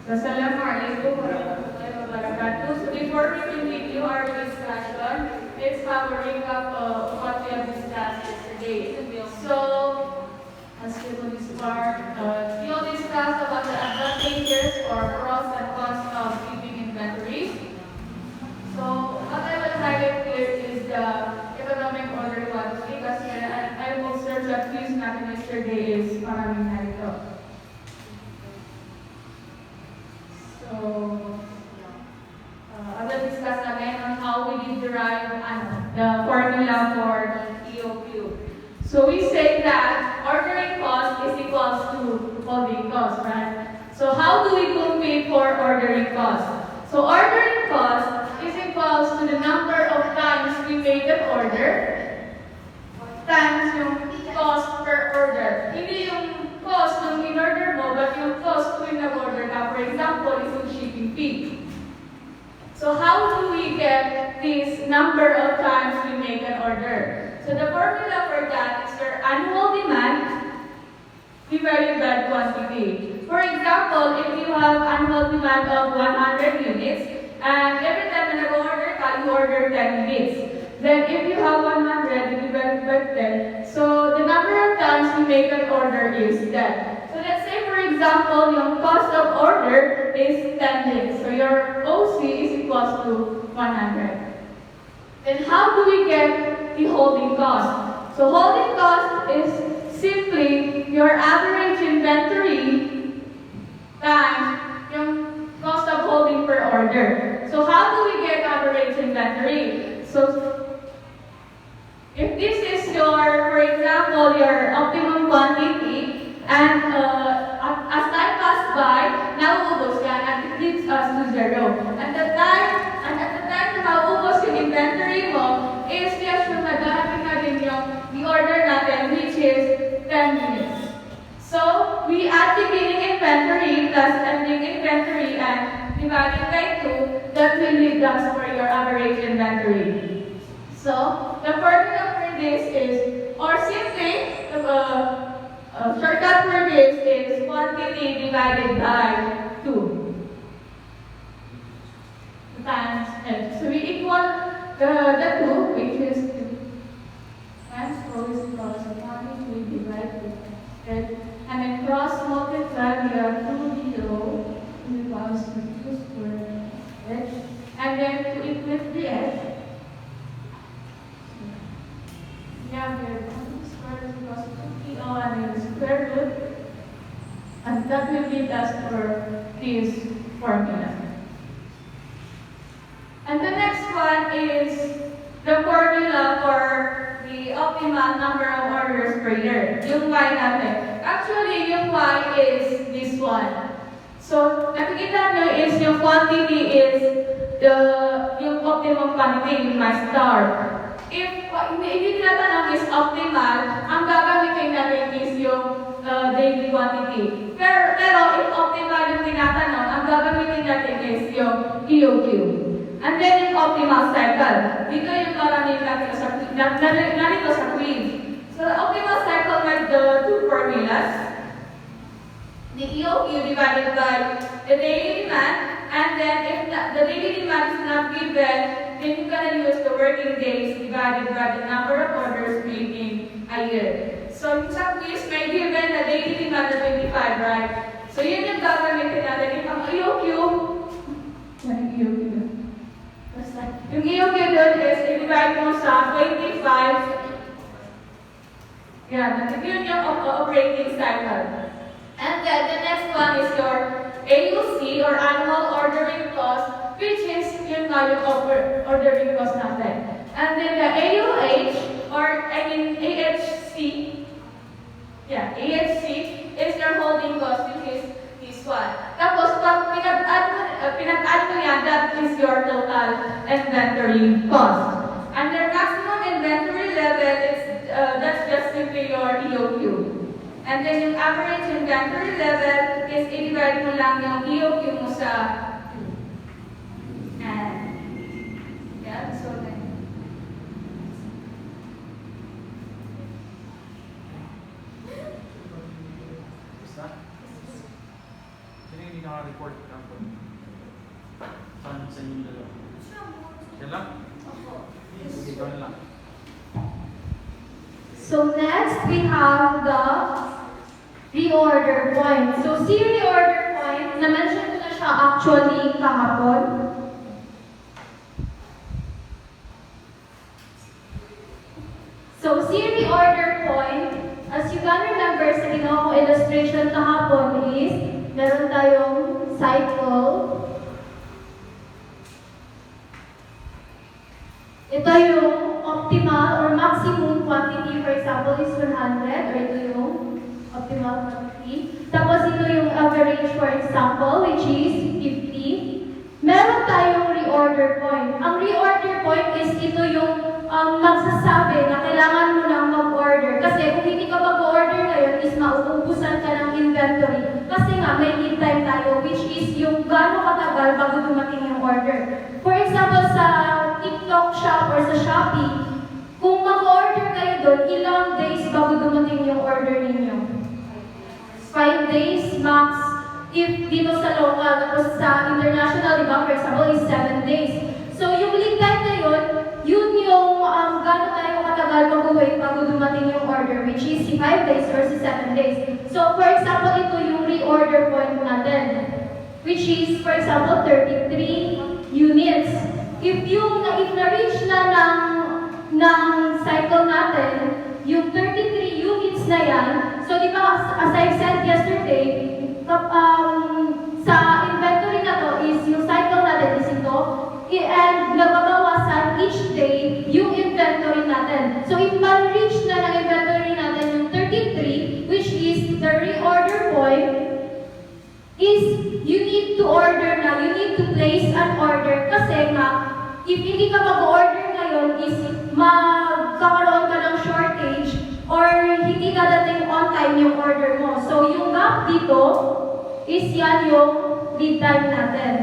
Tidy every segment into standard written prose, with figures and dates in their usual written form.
Assalamualaikum warahmatullahi wabarakatuh. So before we continue our discussion, let's have a recap of what we have discussed yesterday. So, as we will start, we'll discuss about the advantages or pros and cons of keeping inventories. So, what I will highlight here is the economic order quantity kasi I will search that quiz natin yesterday is maraming narito. So, I will discuss again on how we did derive the formula for EOQ. So we say that ordering cost is equals to holding cost, right? So how do we compute for ordering cost? So ordering cost is equals to the number of times we made an order times yung cost per order. Hindi yung cost ng in-order mo, but yung cost kung nag-order ka. For example, is yung shipping fee. So how do we get this number of times we make an order? So the formula for that is your annual demand divided by quantity. For example, if you have annual demand of 100 units, and every time na nag-order ka, you order 10 units. Then if you have 100 divided by 10, so the number of times you make an order is that. So let's say for example, yung cost of order is 10 units. So your OC is equals to 100. Then how do we get the holding cost? So holding cost is simply your average inventory times yung cost of holding per order. So how do we get average inventory? So if this is your, for example, your optimum quantity, and as time passes by, nauubos yan, and it leads us to zero. And at the time na mauubos yung inventory mo, is just yung naghahanapin natin yung i-order natin, which is 10 minutes. So, we add the beginning inventory plus ending inventory and divided by 2, that will lead us for your average inventory. So, the formula for this is, or simply, shortcut for this is quantity divided by 2 times F. So we equal the 2, which is 2 times 4 is equal to quantity divided by F. And then cross multiply, we have 2 0 is equals to 2 squared H. And then to equate the F, yeah, we have 2 squared is equals to 2PO and then square root. And that will lead us for this formula. And the next one is the formula for the optimal number of orders per year. Yung Y natin. Actually, yung Y is this one. So, nakikita nyo is yung quantity is yung optimum quantity, yung my star. If hindi tinatanong is optimal, ang gagamitin natin is yung daily quantity. Pero if optimal yung tinatanong, ang gagamitin natin is yung EOQ. And then yung optimal cycle. Dito yung naranin natin narito sa quiz. So the optimal cycle has the two formulas. The EOQ divided by the daily demand, and then if the daily demand is not given, then you're gonna use the working days divided by the number of orders made in a year. So sa quiz may given the daily demand na 25, right? So yun yung gagamitin natin. If ang EOQ, yung EOQ doon. Yung EOQ doon is i-divide mo sa 25. Yeah, yun yung operating cycle. And then the next one is your AUC or annual ordering cost, which is yun nga yung ordering cost natin. And then the AUH or AHC, yeah, AHC is your holding cost, which is this one. Tapos pag pinag-add mo yan, that is your total inventory cost. And the maximum inventory level is that's just simply your EOQ. And then yung average inventory level is i-divide mo lang yung EOQ mo sa 2. And, yeah, so then. Sino yung hindi naka-report kapon. Saan sa inyo dalawa? Yan lang? Sige, ikaw na lang. So next, we have the reorder point. So si reorder point, na-mention ko na siya actually kahapon. So si reorder point, as you can remember sa ginawa kong illustration kahapon is, meron tayong cycle. Ito yung optimal or maximum quantity, for example, is 100, or ito yung optimal quantity. Tapos ito yung average, for example, which is 50. Meron tayong reorder point. Ang reorder point is ito yung magsasabi na kailangan mo nang mag-order. Kasi kung hindi ka mag-order ngayon is mauubusan ka ng inventory. Kasi nga, may lead time tayo, which is yung gaano katagal bago dumating yung order. For example, sa TikTok shop or sa Shopee, kung mag-order kayo doon, ilang days bago dumating yung order ninyo? 5 days max. If dito sa local, tapos sa international, diba, for example, is 7 days. So, yung lead time na yun yung gano'n tayo katagal mag-wait bago dumating yung order, which is si 5 days or si 7 days. So, for example, ito yung reorder point natin, which is, for example, 33 units. If na-reach na ng cycle natin, yung 33 units na yan, so di ba, as I said yesterday, sa inventory na to is yung cycle natin is ito, and nababawasan each day yung inventory natin. So if ma-reach na ng inventory natin yung 33, which is the reorder point, is you need to order na, you need to place an order kasi nga, if hindi ka mag-order ngayon is magkakaroon ka ng shortage or hindi ka dating on time yung order mo. So yung gap dito is yan yung lead time natin.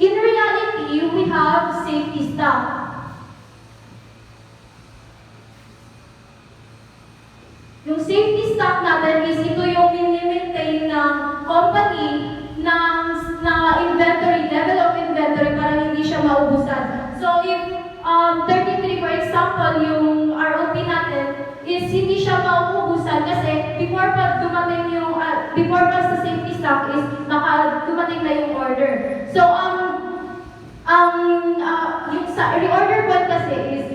In reality, we have safety stock. Yung safety stock natin is ito yung mini-maintain ng company ng inventory, level of inventory para hindi siya maubusan. So if 33 for example, yung ROP natin is hindi siya mauubusan kasi before pa dumating yung before pa sa safety stock is dumating na yung order. So yung sa reorder point kasi is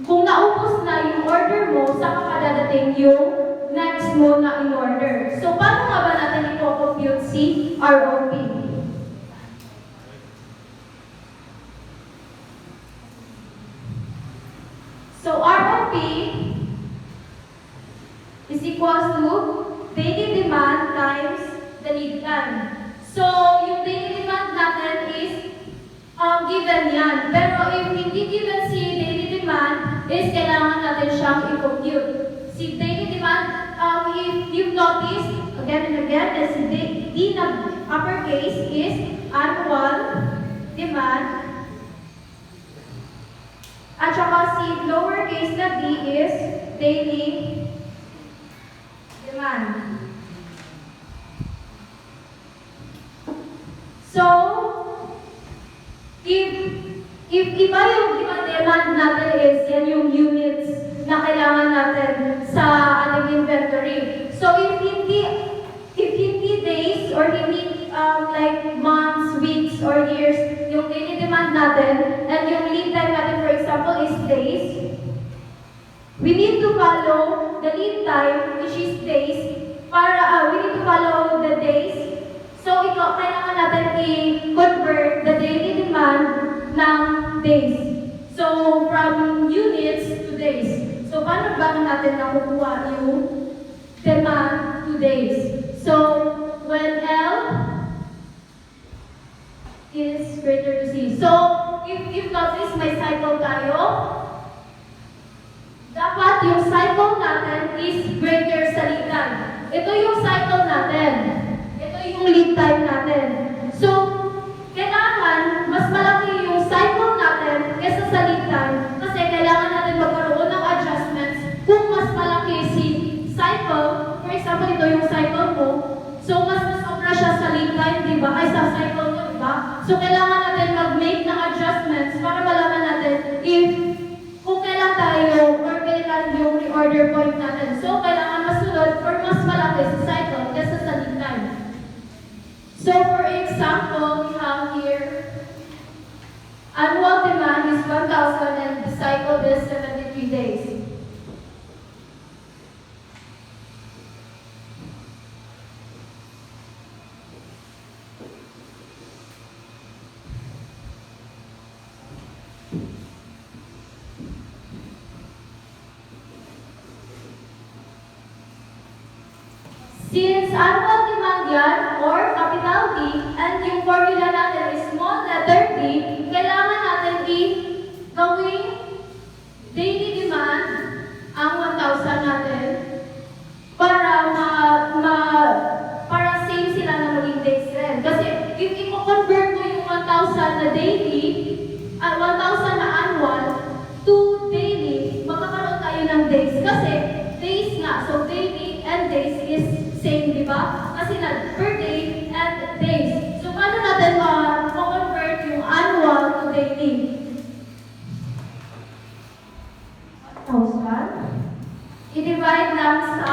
kung naubos na yung order mo, saka pa dadating yung next mo na in-order. So, paano nga ba natin i-compute si ROP? So, ROP is equals to daily demand times the lead time. So, yung daily demand natin is given yan. Pero if hindi given si daily demand, is kailangan natin siyang i-compute. Si daily demand, if you've noticed, again and again, the D na uppercase is annual demand. At saka si lowercase na D is daily demand. So, if iba yung demand natin is yan yung units na kailangan natin sa ating inventory. So if hindi days or hindi like months, weeks, or years yung daily demand natin and yung lead time natin for example is days, we need to follow the lead time which is days para we need to follow the days. So, kailangan natin i-convert the daily demand ng days. So, from units to days. So, paano ba natin nakukuha yung demand to days? So, when L is greater to C. So, if notice may cycle tayo, dapat yung cycle natin is greater sa lead time. Ito yung cycle natin. Yung lead time natin. So, kailangan mas malaki yung cycle natin kaysa sa lead time kasi kailangan natin magkaroon ng adjustments kung mas malaki si cycle. For example, ito yung cycle mo. So, kailangan natin mag-make ng adjustments para malaman natin if kung kailan tayo or kailan yung reorder point natin. So, kailangan masunod or mas malaki sa cycle kaysa sa lead time. So, for example, we have here annual demand is 1,000 and the cycle is 73 days. Since annual demand yan, or capital D, and yung formula natin is small letter D, kailangan natin gawing daily demand ang 1,000 natin para para same sila na maging days rin. Kasi if i-convert mo yung 1,000 na daily, 1,000 na annual to daily, magkakaroon tayo ng days. Kasi days nga, so daily and days is same, di ba? Kasi na per day and days. So, paano natin ma-convert yung annual to daily? 1,000. I-divide lang sa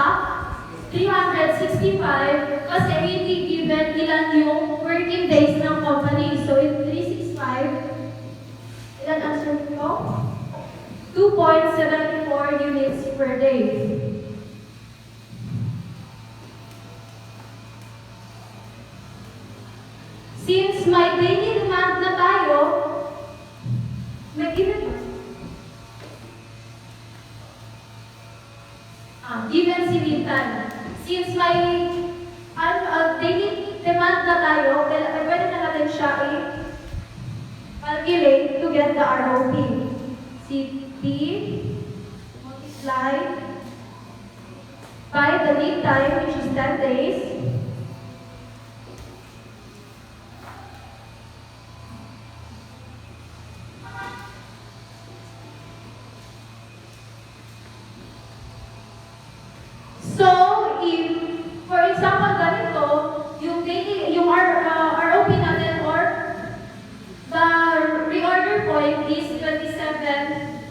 365 kasi hindi given ilan yung working days ng company. So, if 365, ilan ang sagot ko? 2.74 units per day. Since may daily demand na tayo, given si lead time. Since may daily demand na tayo, pwede na natin siya i-calculate to get the ROP. CP multiply by the lead time, which is 10 days. So, if, for example, ganito, yung ROP natin or the reorder point is 27.4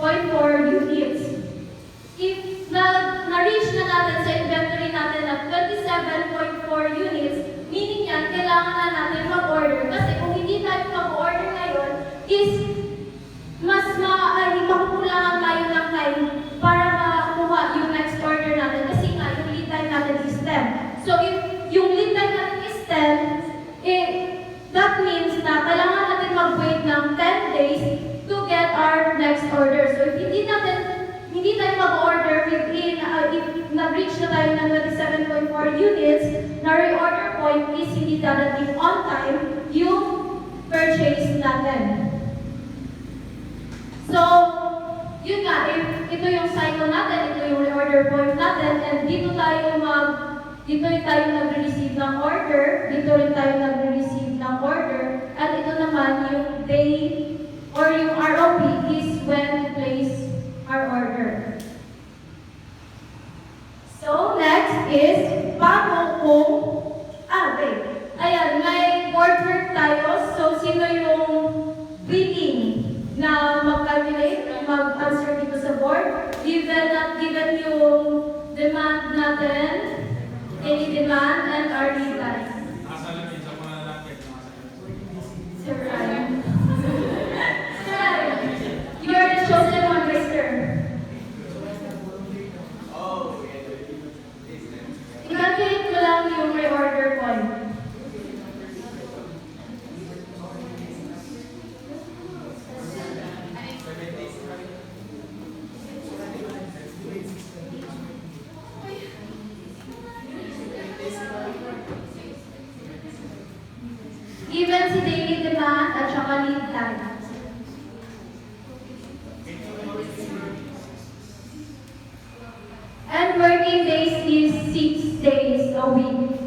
units. If na-reach na natin sa inventory natin na 27.4 units, meaning yan, kailangan na natin mag-order. Kasi kung hindi tayo mag-order ngayon, is makukulangan tayo ng time para makuha yung next order natin. Kasi nga, yung lead time natin is 10. So, if yung lead time natin is 10, that means na kailangan natin mag-wait ng 10 days to get our next order. So, if hindi tayo mag-order within, if nag-reach na tayo ng 27.4 units, na reorder point is hindi dadating on time yung purchase natin. So, yun nga, if ito yung cycle natin, ito yung reorder point natin, and dito tayo nag-receive ng order, dito rin tayo nag-receive ng order, at ito naman yung day or yung ROP is when we place our order. So, next is, paano kung, wait, ayan, may board work tayo, so sino yung willing na mag-calculate, mag-answer dito sa board, given yung demand natin, any demand, and our lead time. Nakasalamin sa mga lalaki. Sir Ryan. Sir Ryan, you are the chosen one, Mr. I-calculate ko lang yung reorder point. Given si daily demand at saka lead time. And working days is 6 days a week.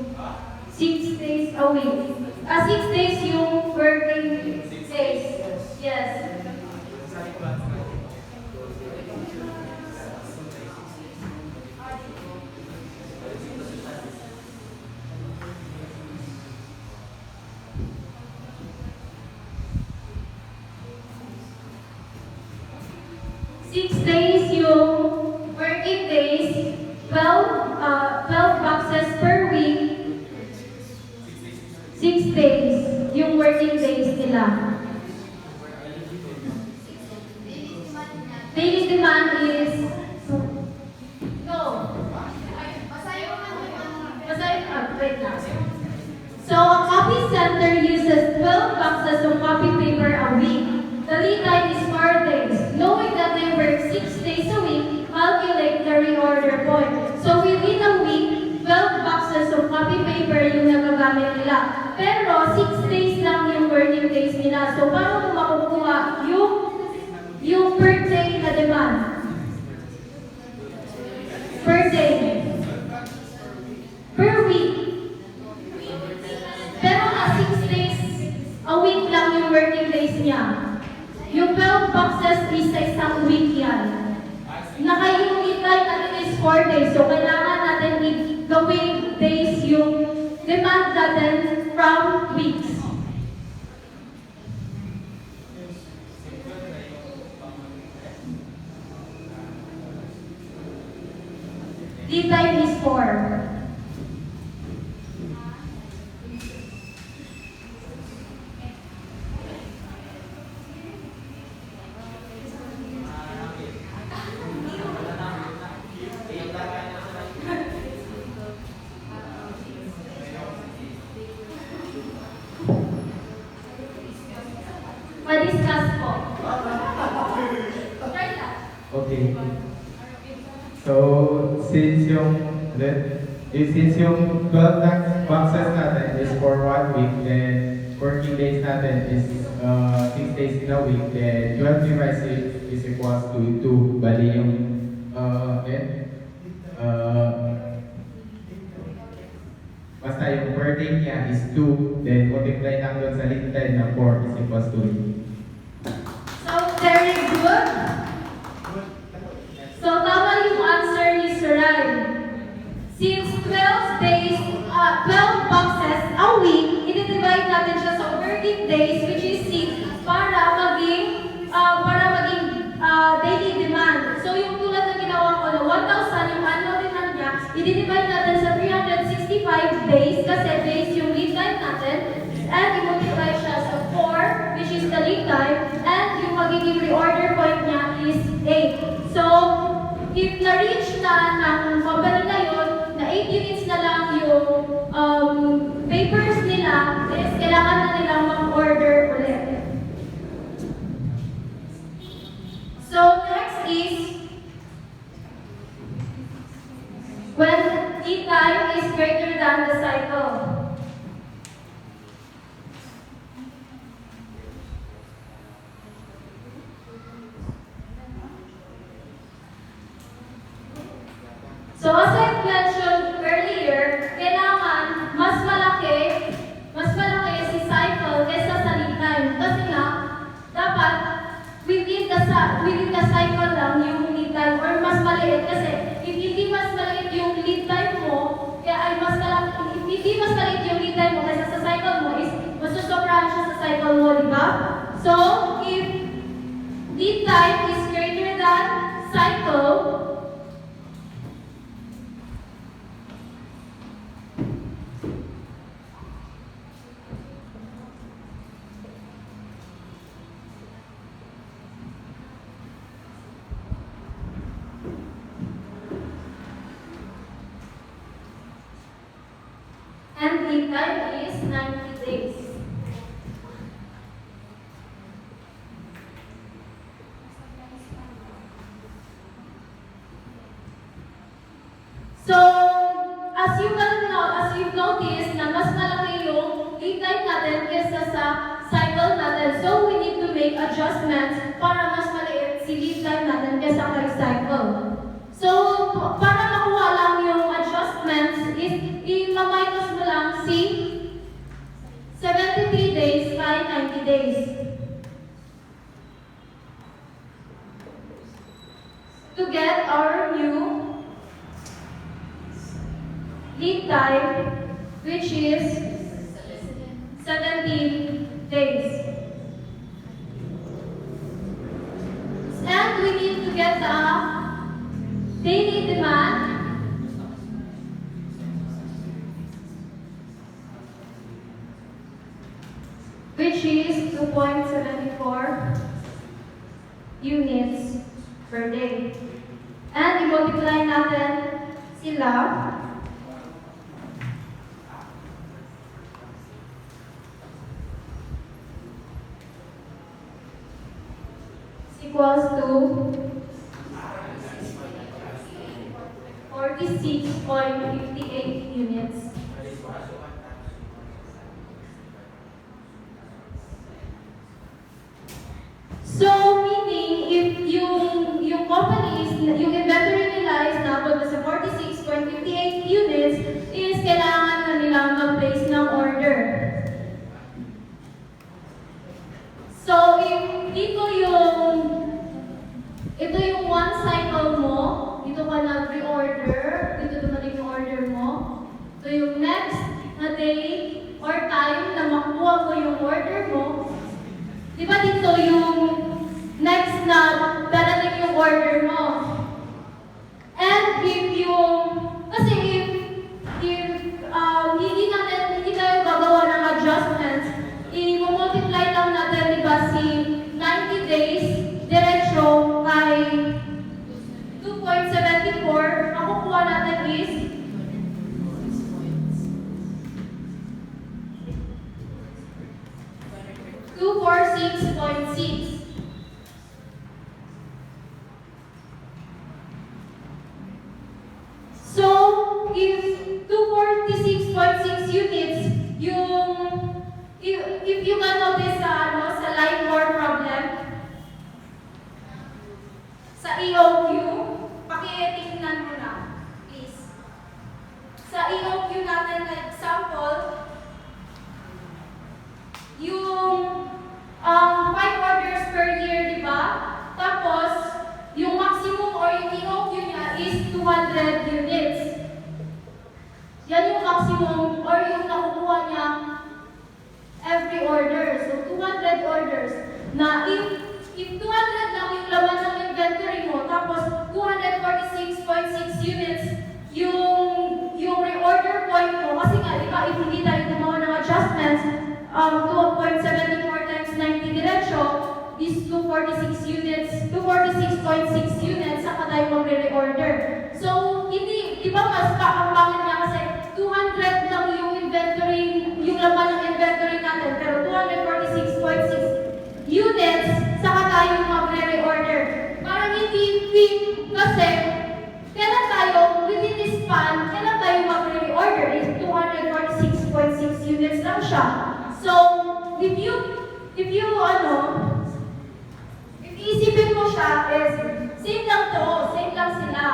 6 days a week. 6 days yung working days. Yes. ginagamit nila. Pero 6 days lang yung working days nila. So, paano mo makukuha yung per day na demand? Per day. Per week. Pero 6 days a week lang yung working days niya. Yung 12 boxes is sa isang week yan. Naka-unit time natin is 4 days. So, kailangan natin gawing days yung demand natin from weeks. Lead time is 4. Ma-discuss po. Try that. Okay. So, since yung 12 boxes natin is for 1 week, then working days natin is 6 days in a week, then 12 divided 6 is equals to 2. Bali yung basta yung per day niya is 2, then multiply lang doon sa lead time na 4 is equals to 8. So, very good. So, tama yung answer ni Suray. Since 12 days, 12 boxes a week, i-divide natin siya sa working days, which is 6, para maging daily demand. So, yung tulad na ginawa ko na 1,000, yung annual demand niya, i-divide natin sa 365 days, kasi days yung lead time natin, and i-multiply siya sa 4, which is the lead time, and yung magiging reorder point niya is 8. So, if na-reach na ng company na yun, na 8 units na lang yung papers nila, is kailangan na nilang mag-order ulit. So, next is, when lead time is greater than the cycle. So, as I mentioned earlier, kailangan mas malaki si cycle kaysa sa lead time. Kasi nga, dapat within the cycle lang yung lead time or mas maliit. Kasi if hindi mas maliit yung lead time mo, kaya ay mas malaki, if hindi mas maliit yung lead time mo kaysa sa cycle mo, is masusobrahan siya sa cycle mo, di ba? So, if lead time is greater than cycle, and lead time is 90 days. So, as you've noticed na mas malaki yung lead time natin kaysa sa cycle natin. So, we need to make adjustments para mas maliit si lead time natin kaysa kay cycle. So, para makuha lang yung adjustments, is i-minus mo lang si 73 days by 90 days. To get our new lead time, which is 17 days. And we need to get the daily demand, which is 2.74 units per day. And i-multiply natin sila equals to 46.58 units. na day or time na makuha mo yung order mo, di ba dito yung next na darating yung order mo? And if yung, kasi if hindi tayo gagawa ng adjustments, i-multiply lang natin, di ba, si 90 days, diretsyo kay 2.74, makukuha natin is 246.6. So, if 246.6 units, if you can notice sa line more problem, sa EOQ, pakitingnan mo na, please. Sa EOQ natin na example, yung 5 orders per year, di ba? Tapos, yung maximum or yung EOQ niya is 200 units. Yan yung maximum or yung nakukuha niya every order. So, 200 orders. Na if 200 lang yung laman ng inventory mo, tapos 246.6 units yung reorder point mo, kasi nga, di ba, if hindi tayo gumawa ng adjustments, 2.74 times 90 diretsyo is 246 units, 246.6 units, saka tayo magre-reorder. So, hindi, di ba mas pangit niya kasi 200 lang yung inventory, yung laman ng inventory natin, pero 246.6 units, saka tayo magre-reorder. Parang hindi fit kasi kailan tayo, within this span, kailan tayo magre-reorder is 246.6 units lang siya. So, if iisipin mo siya is, same lang sila.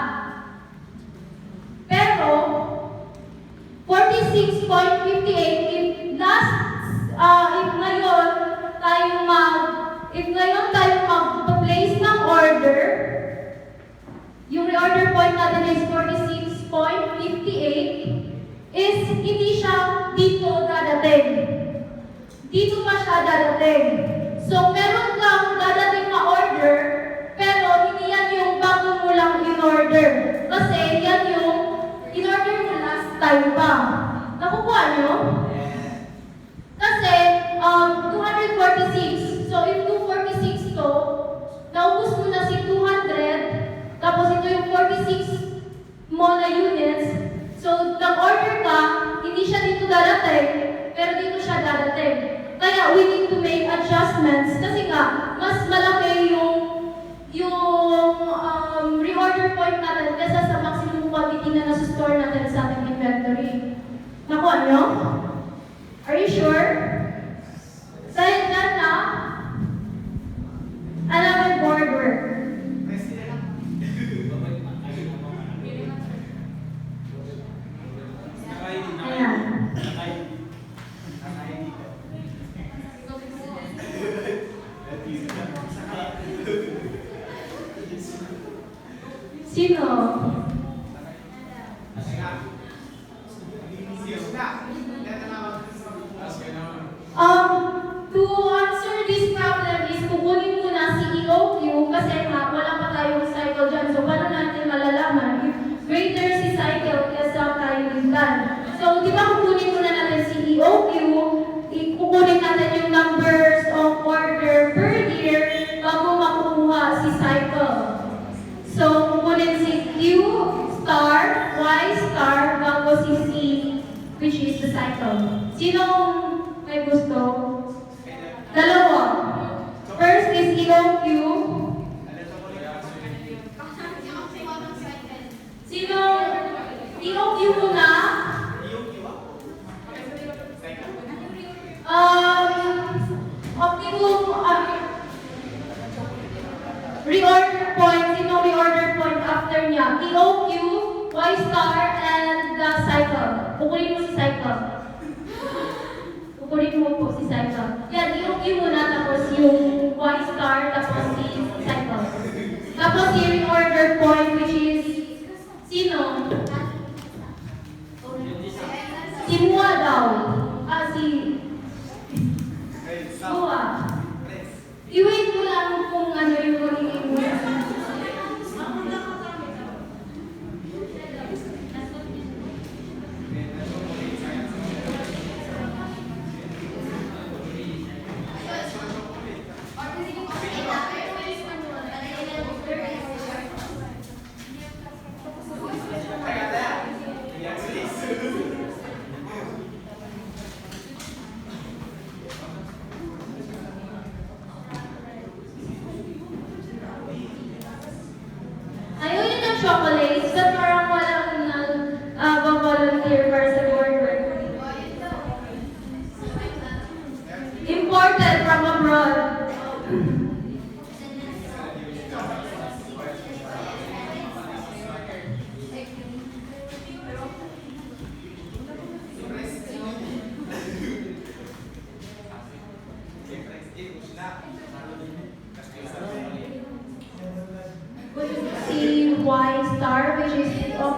Pero, 46.58, if ngayon tayo mag-place ng order, yung reorder point natin is 46.58, is hindi siya dito dadating. Dito pa siya dadating. So, meron kang dadating na order, pero hindi yan yung bago mo lang in-order. Kasi yan yung in-order mo last time pa. Nakukuha nyo? Kasi, 246. So, if 246 to, naubos mo na si 200, tapos ito yung 46 mo na units. So, nag-order ka, hindi siya dito dadating, pero dito siya dadating. Kaya, we need to make adjustments kasi nga, mas malaki yung reorder point natin kaysa sa maximum quantity na nasa-store natin sa ating inventory. Nakuha nyo? Are you sure? Dahil dyan na, alam board work. Ayan. Sino? To answer this problem is kukunin muna si EOQ kasi nga wala pa tayong cycle dyan. So, paano natin malalaman if greater si cycle kesa tayo mintan? So, di ba kukunin muna natin si EOQ, kukunin natin yung numbers of order per year bago makukuha si cycle. So, kukunin si Q star, Y star, bago si C, which is the cycle. Sinong may gusto? Dalawa. First is EOQ. Sino? EOQ muna. Optimum reorder point. Sino reorder point after niya? EOQ, Y star, and the cycle. Kukunin mo si cycle. Kukunin mo po si cycle. Yan, EOQ muna, tapos yung Y star, tapos si cycle. Tapos yung reorder point, which is sino? Si Mua daw.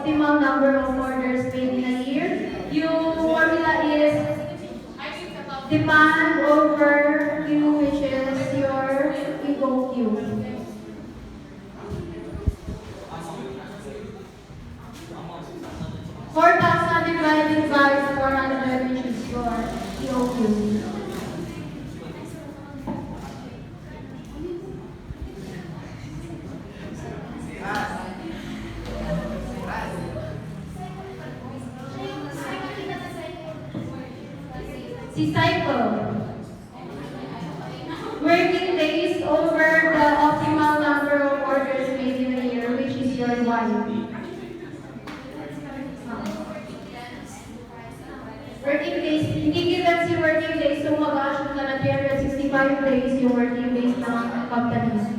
optimal number of orders made in a year. Yung formula is demand over Q, which is your ego Q. 4,000 divided by 400, which is your EOQ. Si cycle. Working days over the optimal number of orders made in a year, which is your Y. Working days, hindi given si working days, so mag-assume ka na 365 days yung working days ng company.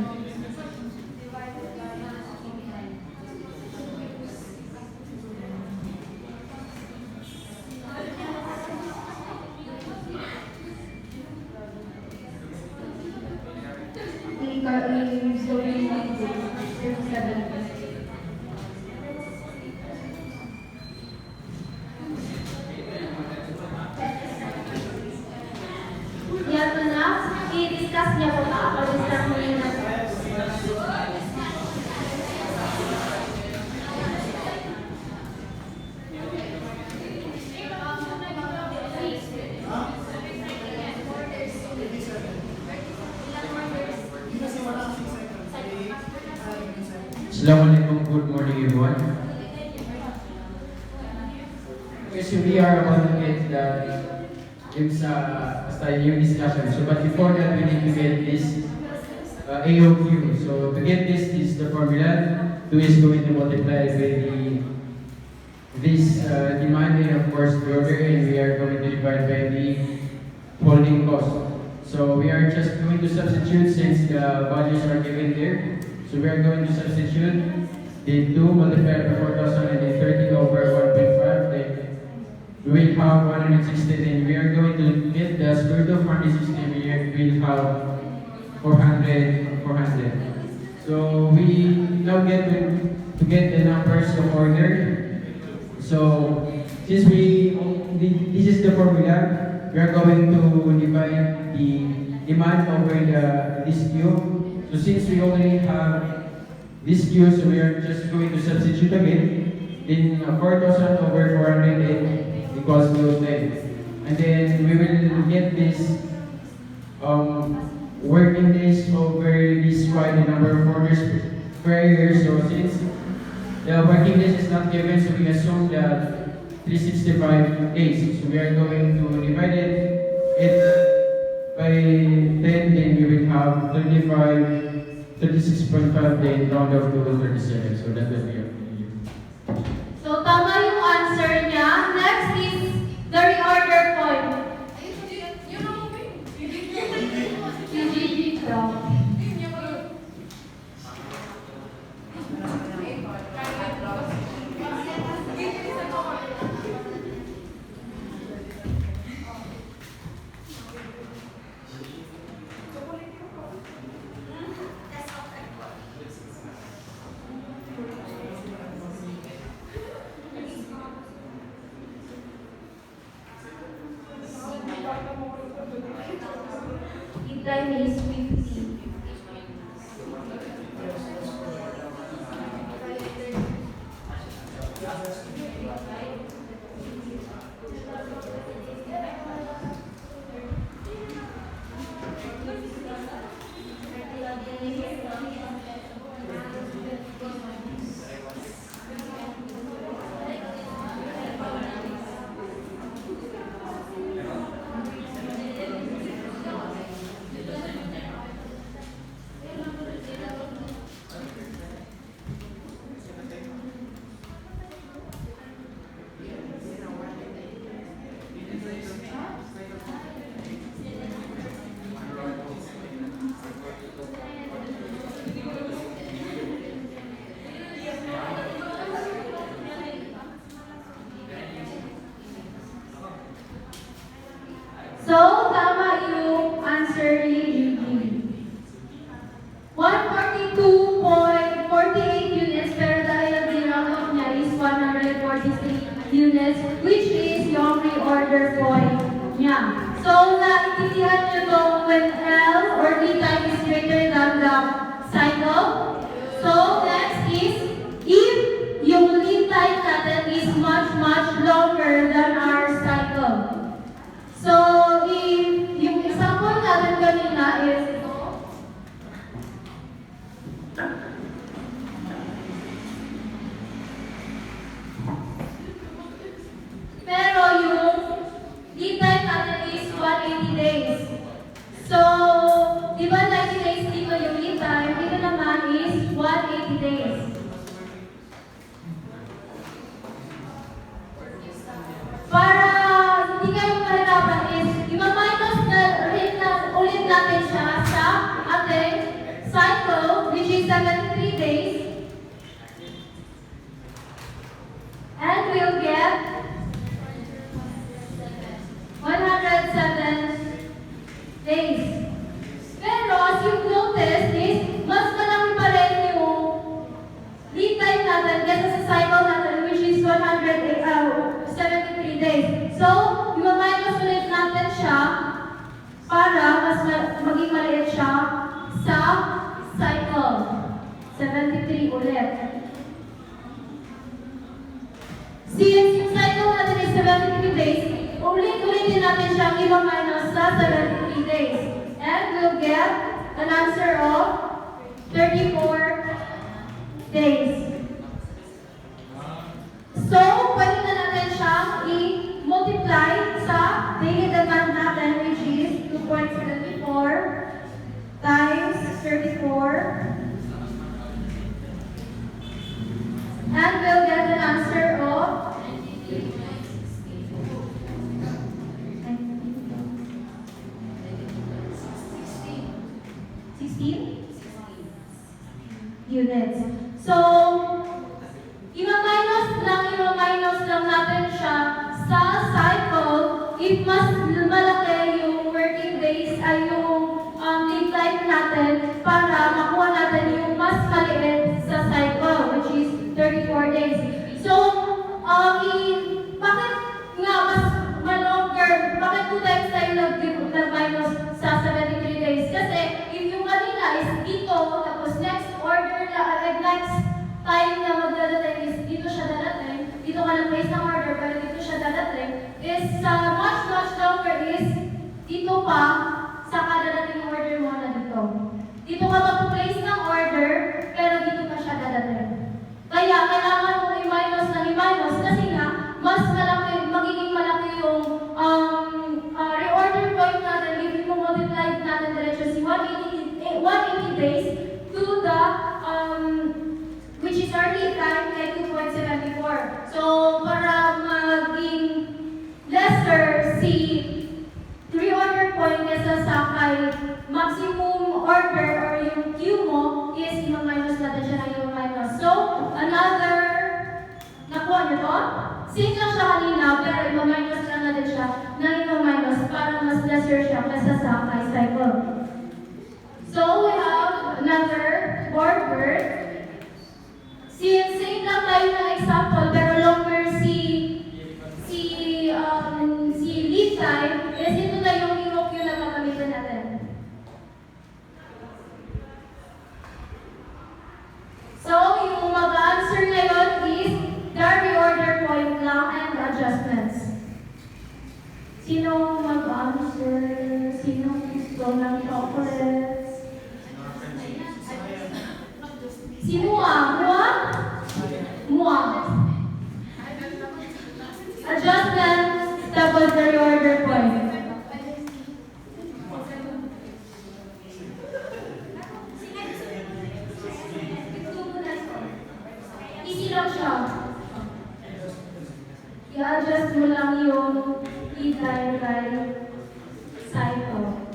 Yan na, i-discuss niya po makakalistan mo yun na. Assalamualaikum, good morning everyone. Okay, so we are about to get yung discussion. So but before that, we need to get this AOQ. So to get this is the formula. 2 is going to multiply by this demand and of course the order, and we are going to divide by the holding cost. So we are just going to substitute since the values are given there. So we are going to substitute the 2 multiplied by 4,000 and the 13 over 1.5. Then we will have 160. Then we are going to get the square root of 160. We will have 400. So we now get to get the numbers of order. So since this is the formula, we are going to divide the demand over this Q. So since we already have this Q, so we are just going to substitute again. Then 4,000 over 400 equals to 10. And then we will get this working days over this Y, the number of orders per year. So since the working days is not given, so we assume that 365 days. So we are going to divide it by 10, then we will have 36.5, then round off to 37. So that will be it. So tama yung answer niya. Next is the reorder point. Si Gigi daw. Time is 50. So, tama yung answer ni Gigi. 142.48 units, pero dahil the round off niya is 100. or 60 units, which is yung reorder point niya. So, naintindihan niyo kung when L or lead time is greater than the cycle. So, next is, if yung lead time natin is much longer than our cycle. So, if yung example natin kanina is ito. Pero yung lead time natin is 180 days. So, di ba 90 days dito yung lead time, dito naman is 180 days. Para hindi kayo mahirapan is, i-minus na rin na ulit natin siya sa ating cycle, which is 73 days. And we'll get 107 days. Pero as you've noticed is, mas malaki pa rin yung lead time natin kesa sa cycle natin, which is 73 days. So, i-minus ulit natin siya para mas maging maliit siya sa cycle. 73 ulit. Since yung cycle natin is 73 days, ulit-ulitin natin siya i-minus sa 73 days. And we'll get an answer of 34 days. So, pwede na natin siyang i-multiply sa daily demand natin, which is 2.74 times 34. And we'll get an answer of 16 units. So, i-minus lang natin siya sa cycle if mas malaki yung working days ay yung lead time natin para makuha natin yung mas maliit sa cycle, which is 34 days. So, bakit nga mas malonger, bakit 2 times tayo nag-minus sa 73 days? Kasi if yung kanina is dito, tapos next order next time na magdadating is dito siya dadating, dito ka lang place ng order pero dito siya dadating, is much longer is dito pa sa kadadating yung order mo na dito. Dito ka mag-place ng order pero dito pa siya dadating. Kaya kailangan mo i-minus kasi nga mas malaki, magiging malaki yung reorder point natin if mo multiply natin diretso si 180 days to the which is our lead time ay 2.74. So, para maging lesser si reorder point kesa sa kay maximum order or yung Q mo is i-minus natin siya ng i-minus. So, another, nakuha niyo to? Same lang siya kanina, pero i-minus lang natin siya ng i-minus para mas lesser siya kesa sa kay cycle. So, we have another board word. Same lang tayo ng example, pero longer si lead time, is ito na yung EOQ na magamitan natin. So, yung mag-answer ngayon is the reorder point lang and adjustments. Sino mag-answer? Sino gusto ng chocolates? Si Mua. Adjustments, tapos the reorder point. Easy lang siya. I-adjust mo lang yung lead time cycle.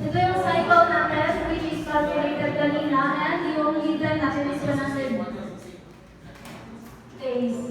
Ito yung cycle natin, which is calculated kanina, and yung lead time natin is 100 days.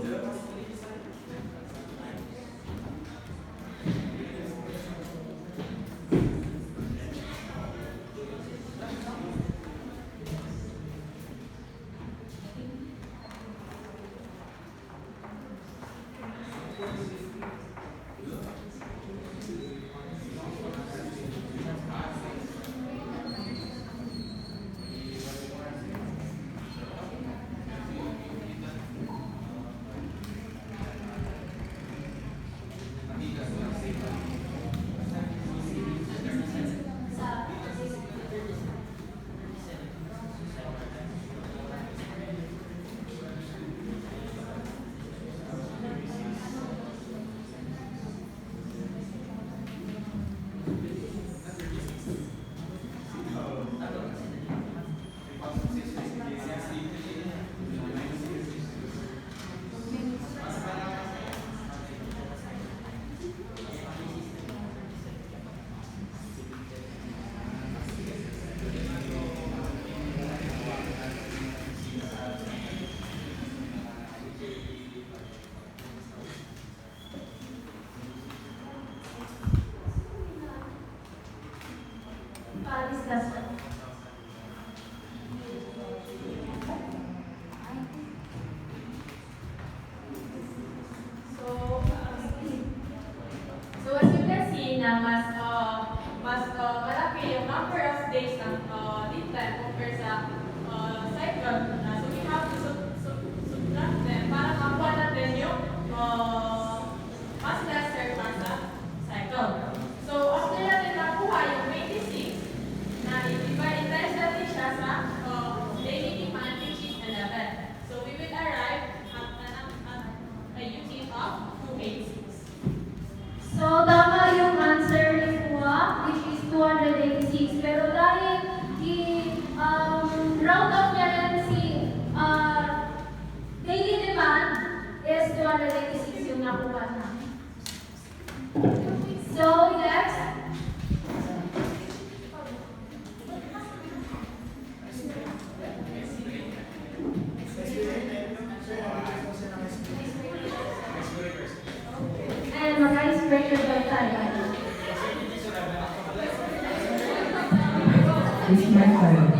It's my time.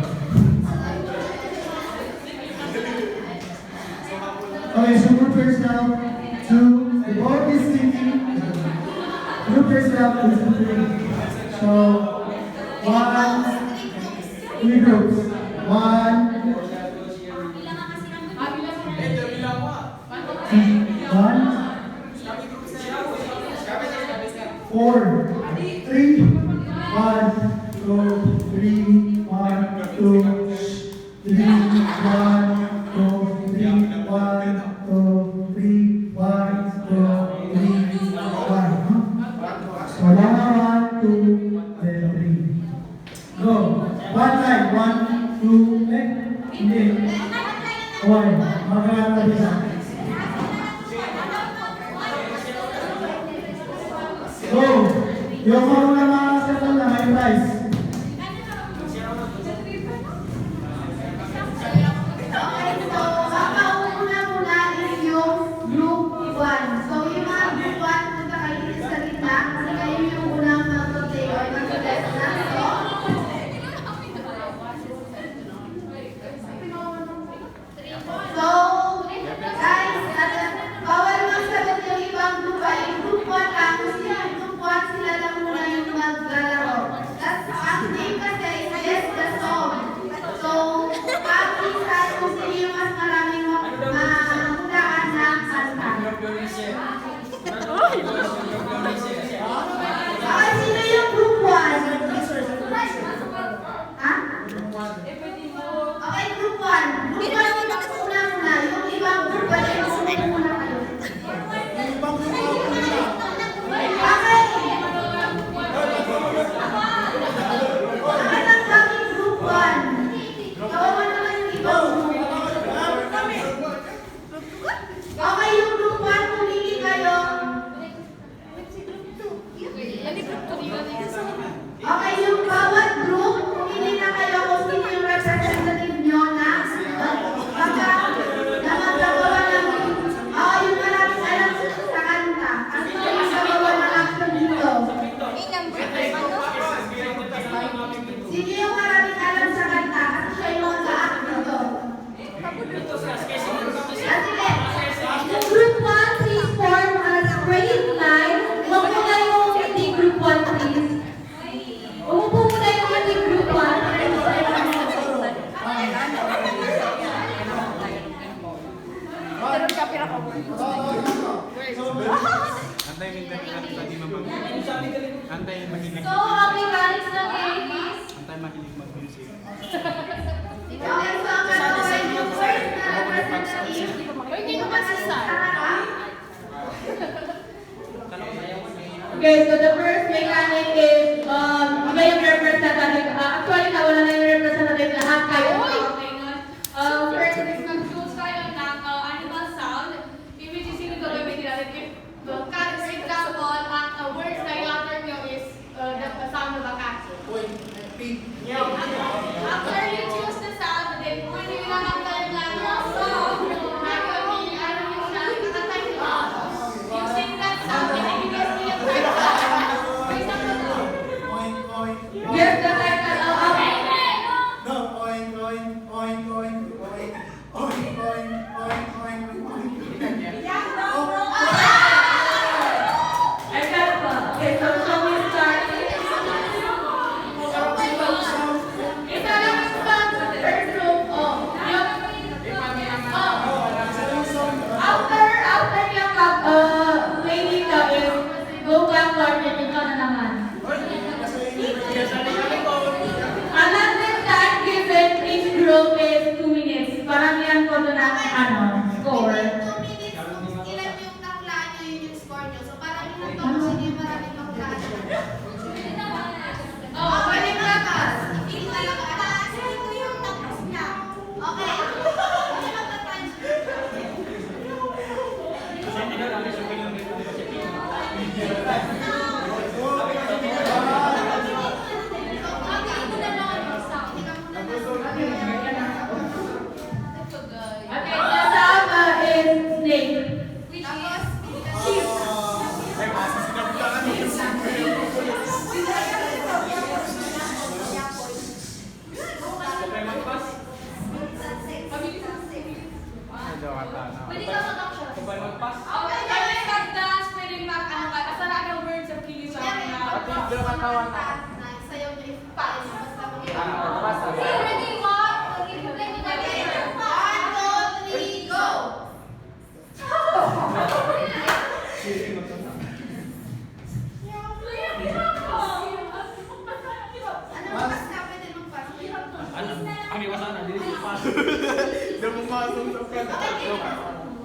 Okay, so group first now. Two, the ball is sticking. Group first now is three. So, one, three groups. One, four, three, one, two, three, one, two, three, one, two, three, one, two, three, one, two, three, one. So one, two, then three. Go. One time. One, two, hindi. One. Magkakaroon na. Go! Yung mga makakasal na may prize. Okay, so ang mauna is yung group 1. So yung mga group 1, punta kayo sa gitna kasi kayo yung unang mag-play or mag-test na. So, guys, bawal magsagot yung ibang group ay group 1 lang. Kasi yung group 1 sila lang muna yung maglalaro. Ang game kasi is just the song. So, pag-isay kung sino yung mas maraming mahulaan ng kanta. Okay, sino yung group 1? Ha? Okay, group 1. Group 1 yung una-una. Yung ibang group ay yung una kayo. Okay. Bakit ang daming group 1? Kawawa naman yung ibang group. Okay, yung group 1, pumili kayo. Okay, yung bawat group, pumili na kayo kung sino yung representative nyo na magagawa ng yung maraming alam sa kanta. Kasi yung magagawa ng action dito. Sino yung maraming alam sa kanta? Kasi siya yung mag-act dito. Sige, yung group 1, please form a straight line. Huwag mo na yung hindi group 1, please. Umupo muna yung hindi group 1. Antay yung lagi mamag-music. Antay yung mahilig. So, ang mechanics ng game is Antay mahilig mag-music. okay, so ang gagawin yung first na representative. Hindi ko masasar. Okay, so the first mechanic is, iba yung representative. Actually, nawala na yung representative lahat kayo. First is mag-choose kayo ng animal sound. Which is yung gagamitin natin. If, for example, ang words na i-utter nyo is the sound of a cat. After you choose the sound, then pwede nyo lang ang time lang yung song. Using that sound, ibigay nyo yung title. For example, here's the title of okay. No, oink, oink, oink, oink, oink, oink, oink, oink, oink, oink. Okay, so shall we start? Ito ready, one. Mag-i-play mo tayo. 1, 2, 3, go! Ang iwasan na, dili pass. Daw pumasok sa pala.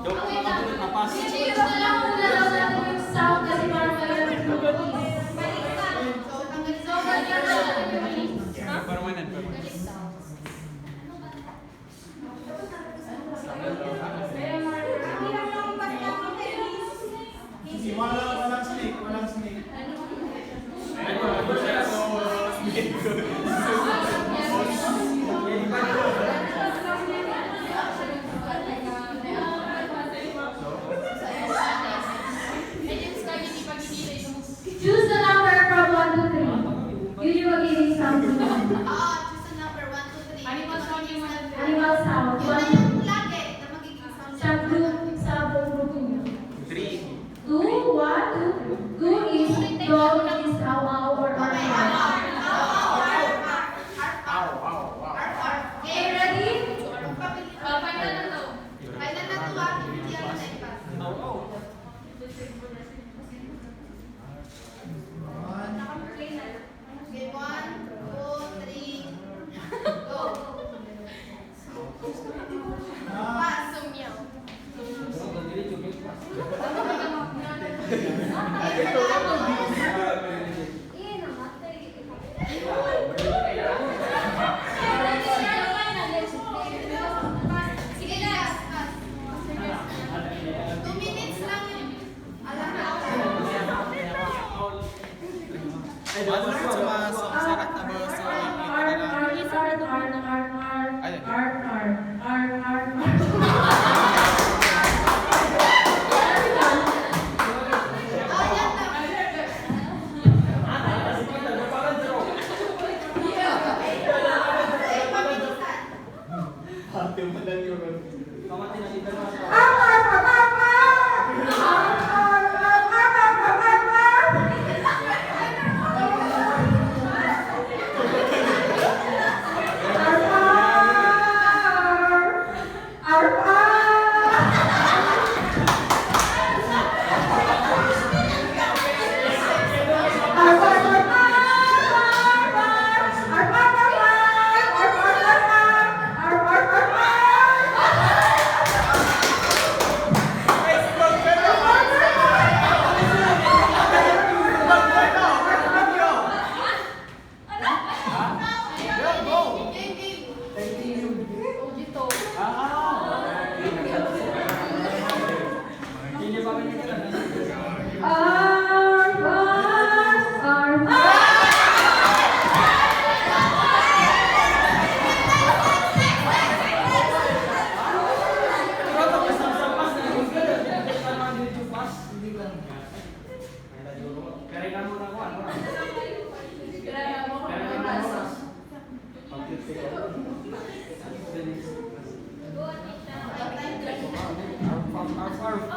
Daw ko mga bulot na pass. Cheers na lang muna daw natin yung sound kasi parang mayroon yung So, balikan na natin yung release. Permanent, permanent. Walang snake, walang snake. Choose the number from 1 to 3. Yun yung magiging sound. Animal sound. 1, sa group, sa buong grupo niyo. 3. 2, 1, 2. 2 is dog, is aw-aw or arf. Okay, ready? Final na to. Okay, 1, 2, 3, go. Pass. Sige, last. 2 minutes lang yun. Alam na.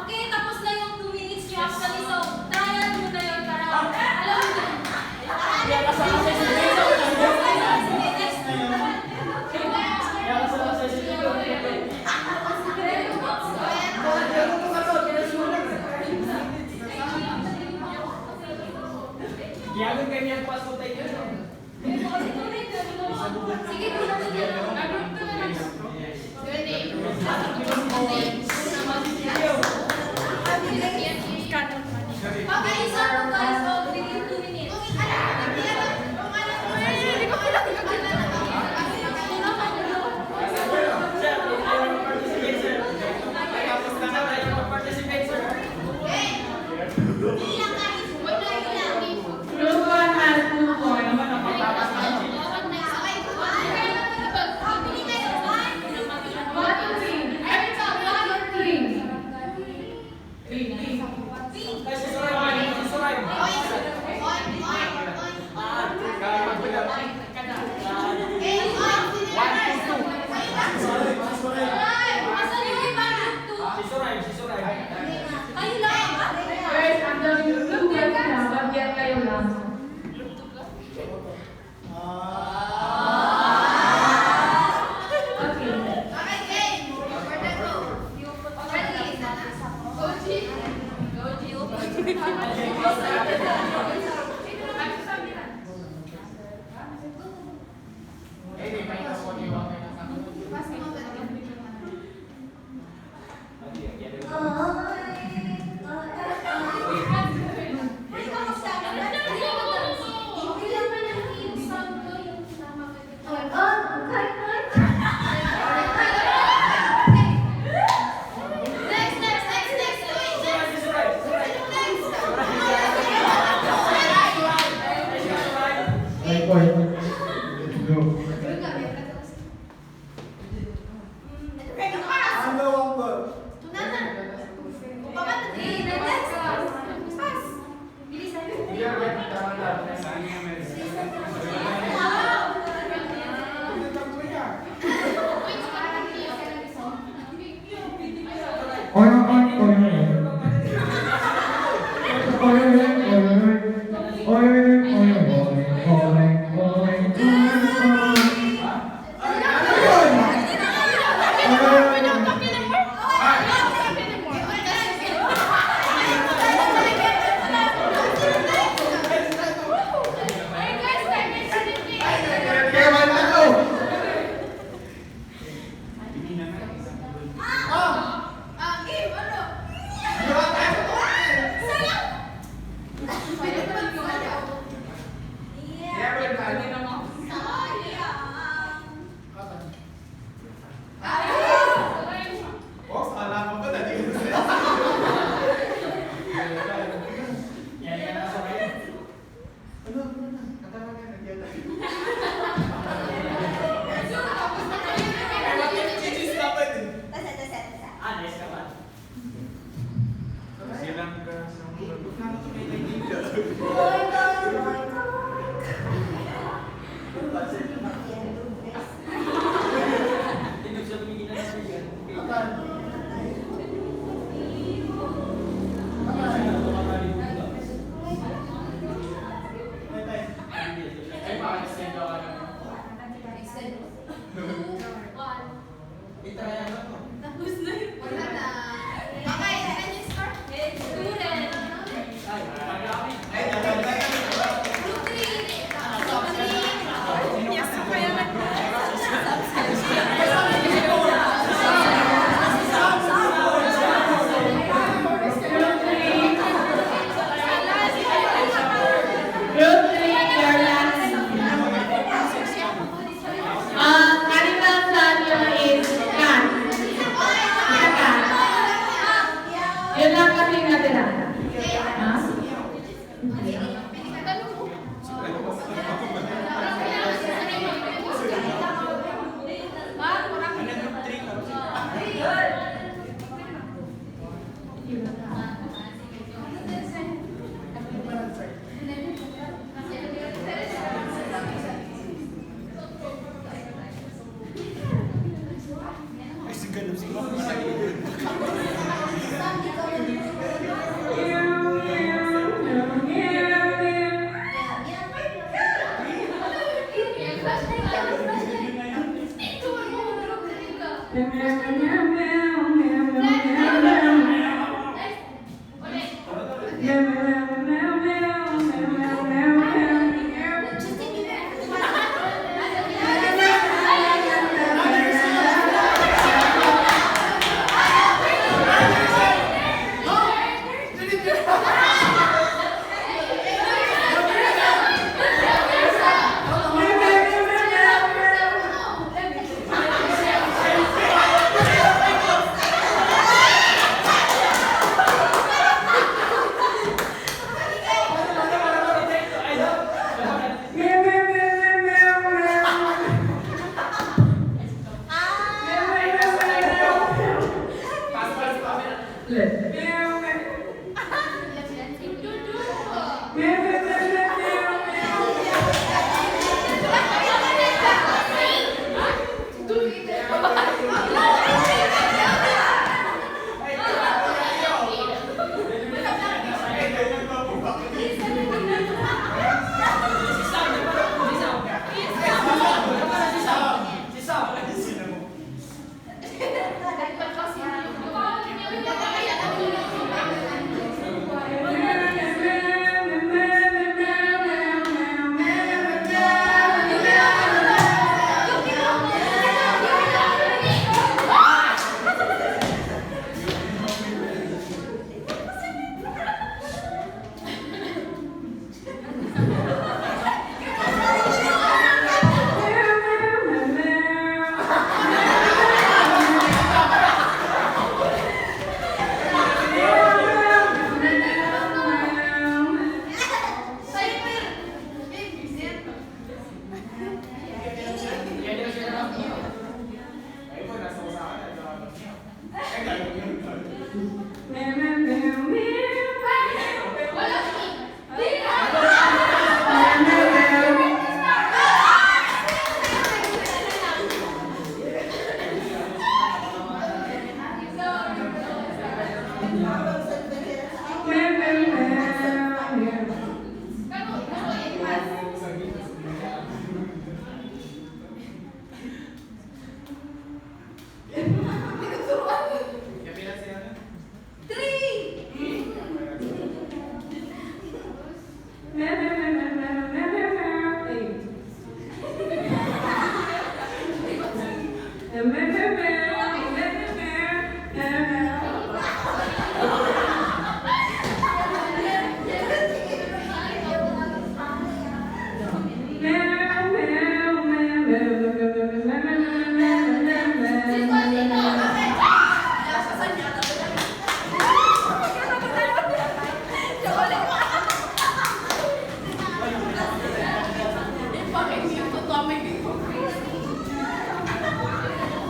Okay, tapos na yung 2 minutes nyo actually. So, trial muna yun para alam mo na. Giyagan kayo niyang pass ko tayo. Sige, muna mo din. Nag-group ko na lang. Pag-aisa mo guys, so within 2 minutes. Group 1 has 2 points. Justin Bieber.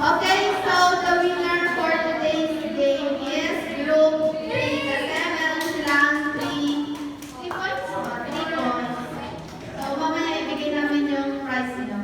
Okay, so the winner for today's game is Group 3 kasi meron silang 3 points. 3 points. So mamaya ibigay namin yung prize nila.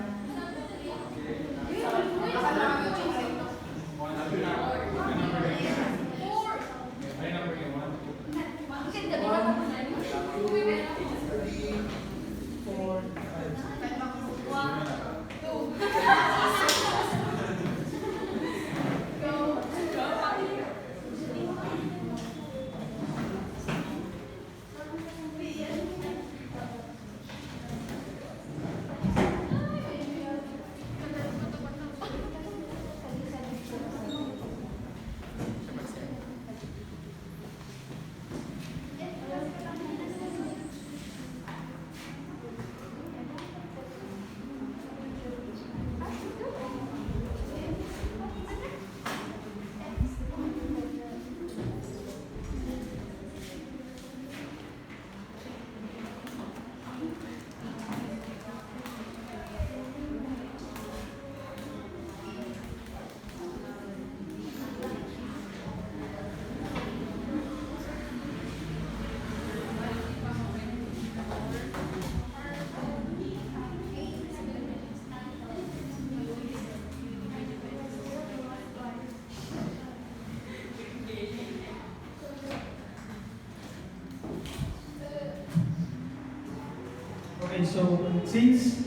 Okay, so since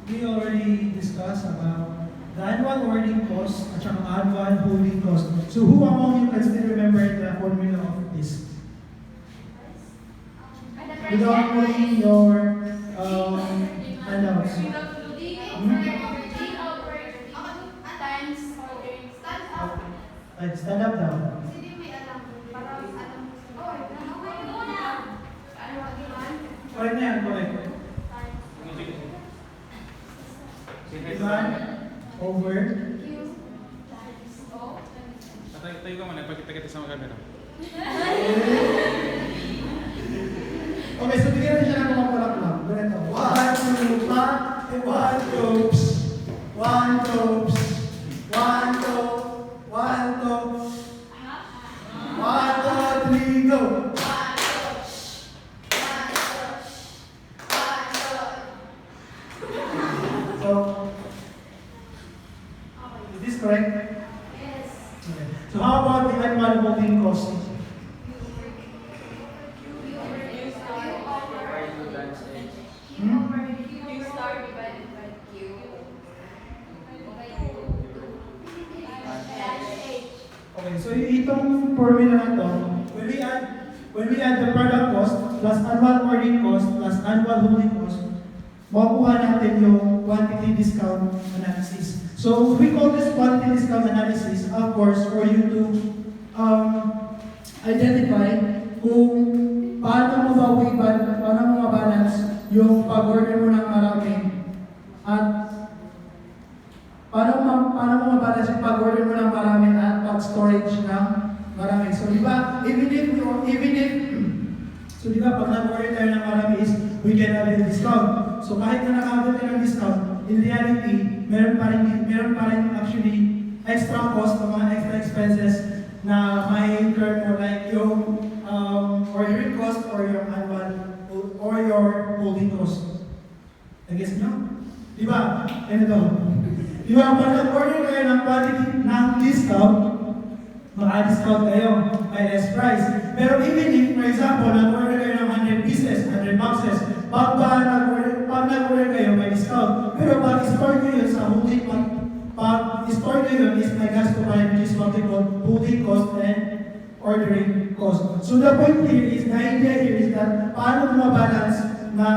we already discussed about the annual holding cost at saka annual holding cost. So who among you can still remember the formula of this? Without putting your handouts. Right, stand up now. Correct na yan, correct. Divided over. Tayo ka muna, pagkita-kita sa mga camera. Okay, so bigyan natin siya ng mga palak lang. Ganito. 1, 2, 1 tubes. 1 tubes. 1 tube. 1 tube. 1, 2, 3, go. So, is this correct? Yes. Okay. So how about the annual holding cost? Okay, so itong formula na to, when we add the product cost plus annual holding cost plus annual holding cost, makukuha natin yung quantity discount analysis. So we call this quantity discount analysis, of course, for you to identify kung paano mo mabalance yung pag-order mo ng marami at paano mo mabalance yung pag-order mo ng marami at pag-storage ng marami. So di ba, even if pag nag-order tayo ng marami is we can have a discount. So kahit na nakabot tayo ng discount, in reality, meron pa rin actually extra cost o mga extra expenses na may incur mo like yung ordering cost or your annual or your holding cost. I-guess nyo? Di ba? Ano to? Di ba? Pag nag-order kayo ng quantity ng discount, maka-discount kayo by less price. Pero even if, for example, nag-order kayo ng 100 pieces, 100 boxes, pag nag-order kayo may discount. Pero pag store nyo yun sa holding cost, pag store nyo yun is may gasto pa rin, which is what we call holding cost and ordering cost. So the point here is, the idea here is that paano mo mabalance na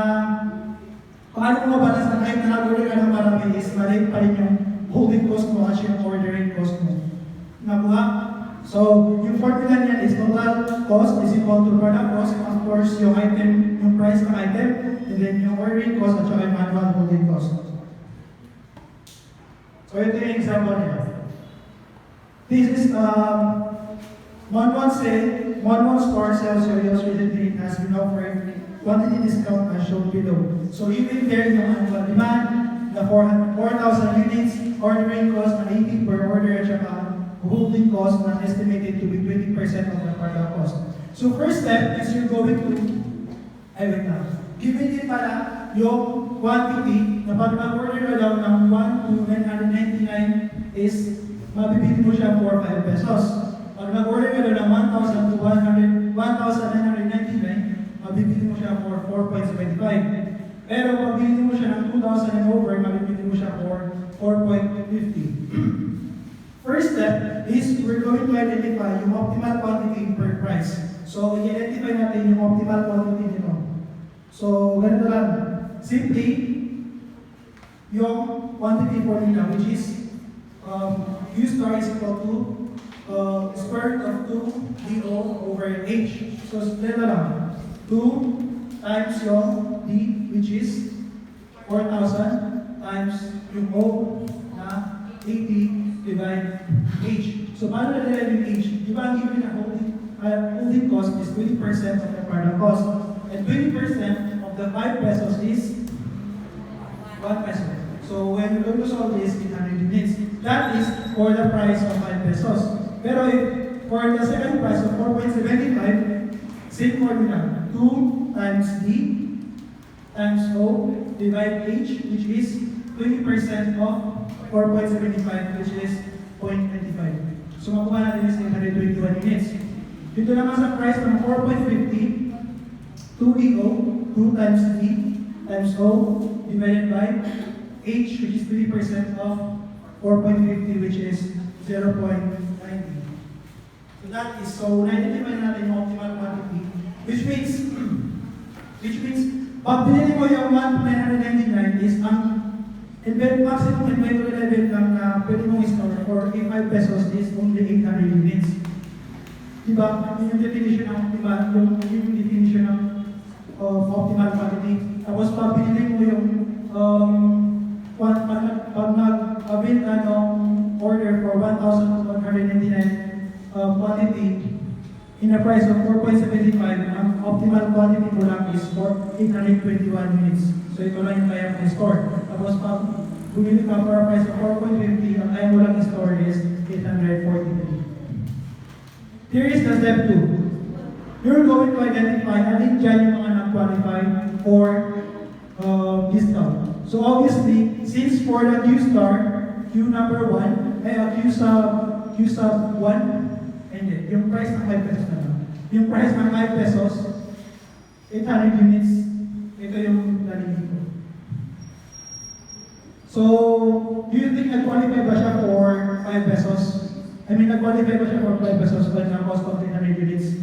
kahit na nag-order ka ng marami is maliit pa rin yung holding cost mo at yung ordering cost mo. Nakuha? So, yung formula niyan is total cost is equal to product cost, of course, yung item, yung price ng item, and then yung ordering cost at saka yung manual holding cost. So, ito yung example niya. This is, one store sells cereals recently it has been offered quantity discount as shown below. So, even there yung annual demand, the 4,000 units, ordering cost na 80 per order at saka holding cost na estimated to be 20% of the product cost. So first step is you're going to, given din pala yung quantity na pag mag-order ka daw ng 1 to 999 is mabibili mo siya for 5 pesos. Pag mag-order ka daw ng 1,000 to 1,999, mabibili mo siya for 4.75. Pero pag bili mo siya ng 2,000 and over, mabibili mo siya for 4.50. First step is we're going to identify yung optimal quantity per price. So, i-identify natin yung optimal quantity nito. So, ganito lang. Simply, yung quantity formula, which is U star is equal to square root of 2 DO over H. So, ganito lang. 2 times yung D, which is 4,000 times yung O na 80 divide H. So, paano na-divide yung H? Di ba ang given na holding cost is 20% of the product cost. And 20% of the 5 pesos is 1 peso. So, when you're going to solve this in 100 units, that is for the price of 5 pesos. Pero if for the second price of 4.75, same formula. 2 times D times O divide H, which is 20% of 4.75, which is 0.25. So, makuha natin is 821 units. Dito naman sa price ng 4.50, 2 EO, 2 times D times O divided by H, which is 3% of 4.50, which is 0.90. So that is, so na-identify natin yung optimal quantity, which means, pag binili mo yung 1,999 is ang maximum inventory level lang na pwede mong store for 5 pesos is only 800 units. Diba? Yun yung definition ng optimal, yung definition ng optimal quantity. Tapos pag binili mo yung pag nag-avail ng order for 1,199 quantity in a price of 4.75, ang optimal quantity mo lang is for 821 units. So ito lang yung kaya mo store. Tapos pag bumili ka for a price of 4.50, ang kaya mo lang store is 843. Here is the step 2. You're going to identify alin dyan yung mga nag-qualify for discount. So obviously, since for the Q number 1, Q sub 1, and then yung price ng 5 pesos na lang. Yung price ng 5 pesos, 800 units, ito yung nalilito. So, do you think nag-qualify ba siya for 5 pesos? I mean, nag-qualify ba siya for 5 pesos when na cost of 300 units?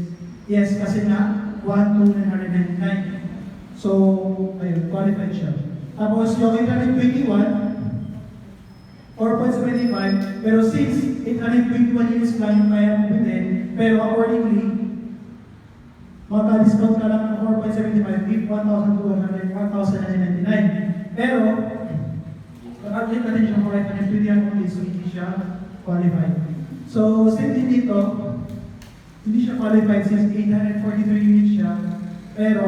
Yes, kasi nga, 1,299. So, ayun, qualified siya. Tapos, yung 821, 4.75, pero since 821 units lang yung kaya mo bilhin, pero accordingly, magka-discount ka lang ng 4.75, if 1,200, 1,999. Pero, pag-update natin siya for 821 only, so hindi siya qualified. So, simply dito, hindi siya qualified since 843 units siya, pero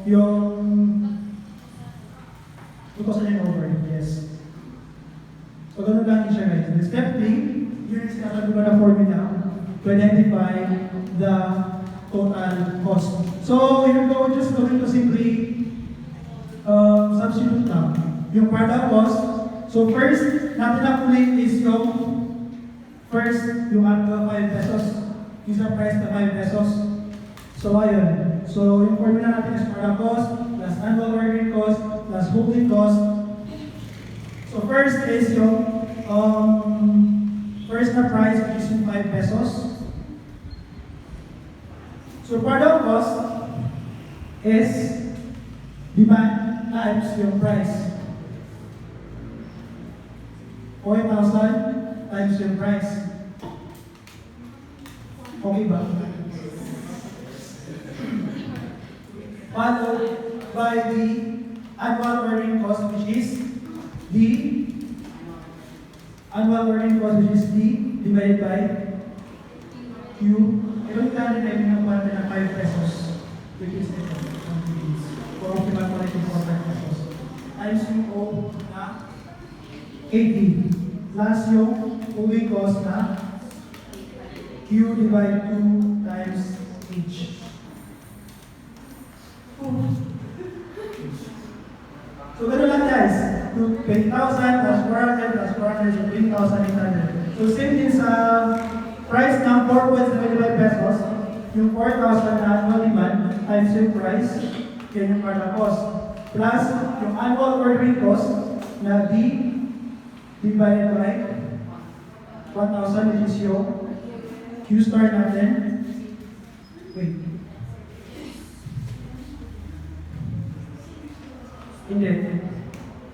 yung 2,000 over, yes. So, ganun lang siya guys. The step 3, yun is nakagawa na formula to identify the total cost. So, you're just going to simply substitute lang yung product cost. So, first, natin na-calculate is yung actual 5 pesos. Yung sa price na 5 pesos. So, ayun. So, yung formula natin is product cost, plus annual ordering cost, plus holding cost. So, first is yung first na price, which is yung 5 pesos. So, product cost is demand times yung price. 4,000 times yung price. Okay ba? Followed by the annual ordering cost, which is D. Annual ordering cost, which is D, divided by Q. Ito yung tali na yung nakuha na 5 pesos, which is ito, for optimal quality for 5 pesos. Times yung O na 80. Plus yung moving cost na Q divide 2 times H. So, gano'n lang guys. 20,000 plus 400 plus 400 so 20,800. So, same din sa price ng 4.75 pesos, yung 4,000 na annual demand times yung price, yan yung product cost. Plus, yung annual ordering cost na D divided by 1,000, which is yung Q star natin. Wait. Hindi.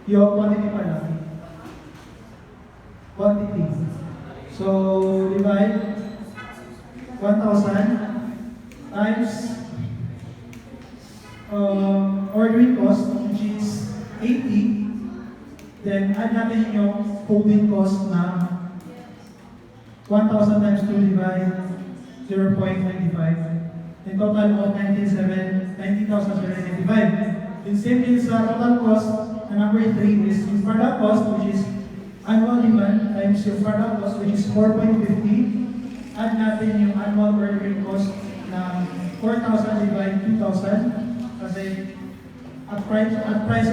Yung quantity pala. Quantity. So, divide 1,000 times ordering cost, which is 80. Then, add natin yung holding cost na 1,000 times 2 divide 0.95. In total of 19,795. Yung same din sa total cost na number 3 is yung product cost, which is annual demand times yung product cost, which is 4.50. Add natin yung annual ordering cost na 4,000 divide 2,000 kasi at price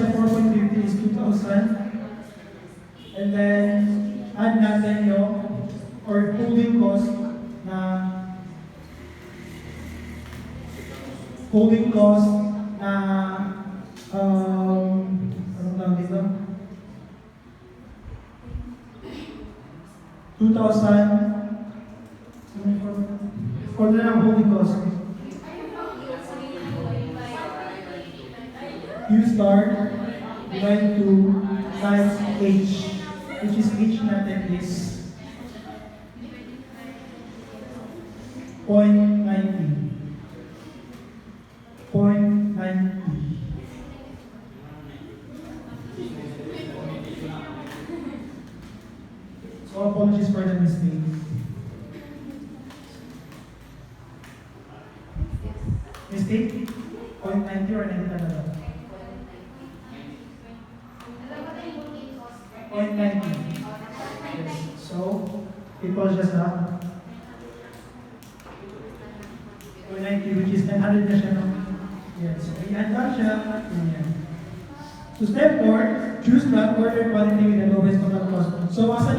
of 4.50 is 2,000. And then add natin yung holding cost na ano tawag dito? 2,000 for the holding cost. U star divided to times H, which is H natin is 0.90. 0.90. So apologies for the mistake. Mistake? 0.90 or 90 talaga? 0.90. Yes. So, it was just that. 0.90, which is 900 na siya, no? Yes. So, i-add lang siya. Ganyan. So, step 4, choose the order quantity with the lowest total cost. So, as I